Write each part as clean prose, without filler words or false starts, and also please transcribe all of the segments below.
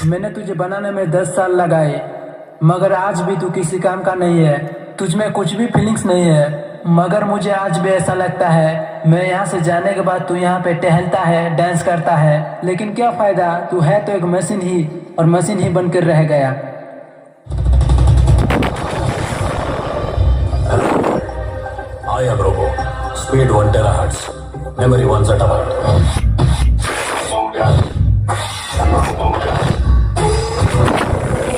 मैंने तुझे बनाने में 10 साल लगाए, मगर आज भी तू किसी काम का नहीं है। तुझ में कुछ भी फीलिंग्स नहीं है। मगर मुझे आज भी ऐसा लगता है, मैं यहाँ से जाने के बाद तू यहाँ पे टहलता है, डांस करता है, लेकिन क्या फायदा, तू है तो एक मशीन ही, और मशीन ही बनकर रह गया। I am Robot. Speed 1 terahertz. Memory 1 zettabyte.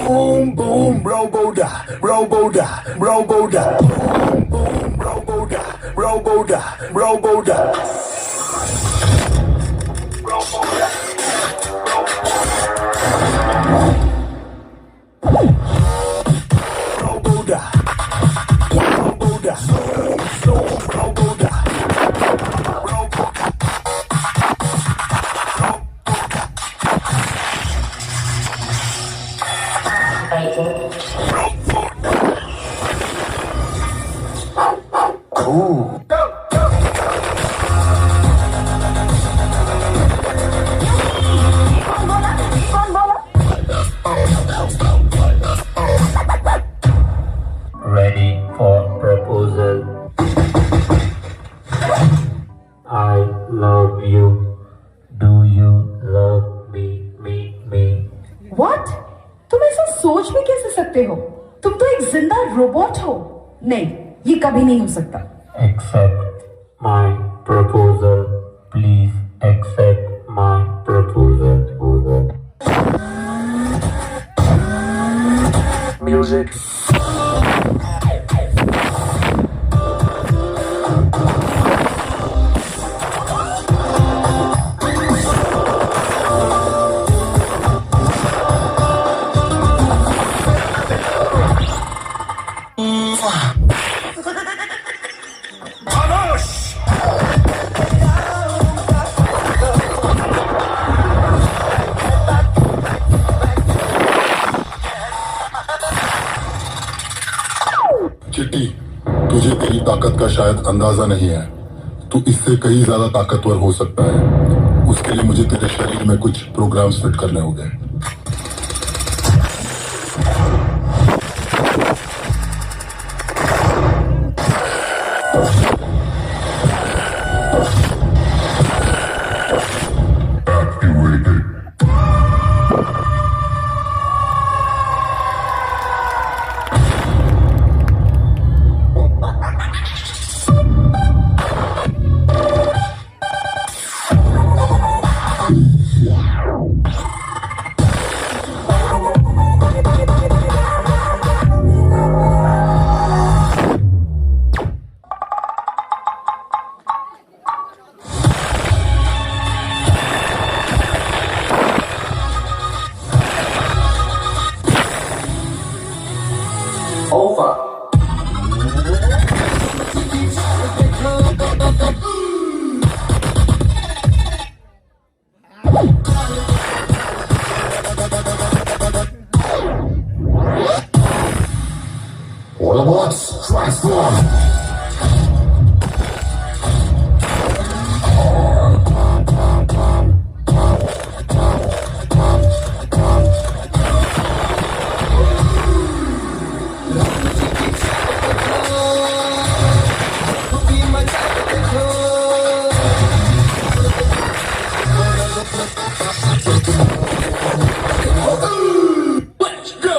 Boom, boom, Roboda, Roboda, Roboda. Boom, boom, Roboda, Roboda, Roboda. Roboda. Roboda. Roboda. Roboda. Ready for proposal. I love you. Do you love me? What? तुम ऐसा सोच भी कैसे सकते हो? तुम तो एक जिंदा रोबोट हो। नहीं, ये कभी नहीं हो सकता। Accept my proposal. Please accept my proposal. Music. चिट्टी, तुझे तेरी ताकत का शायद अंदाजा नहीं है। तू इससे कहीं ज्यादा ताकतवर हो सकता है। उसके लिए मुझे तेरे शरीर में कुछ प्रोग्राम्स फिट करने होंगे। Over. Autobots, transform! Let's go.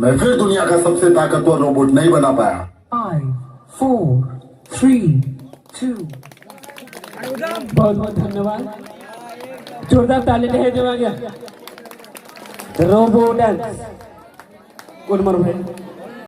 मैं फिर दुनिया का सबसे ताकतवर रोबोट नहीं बना पाया। 5, 4, 3, 2. बहुत बहुत धन्यवाद। जोरदार ताली नहीं देवांगे। Robot dance. Good morning.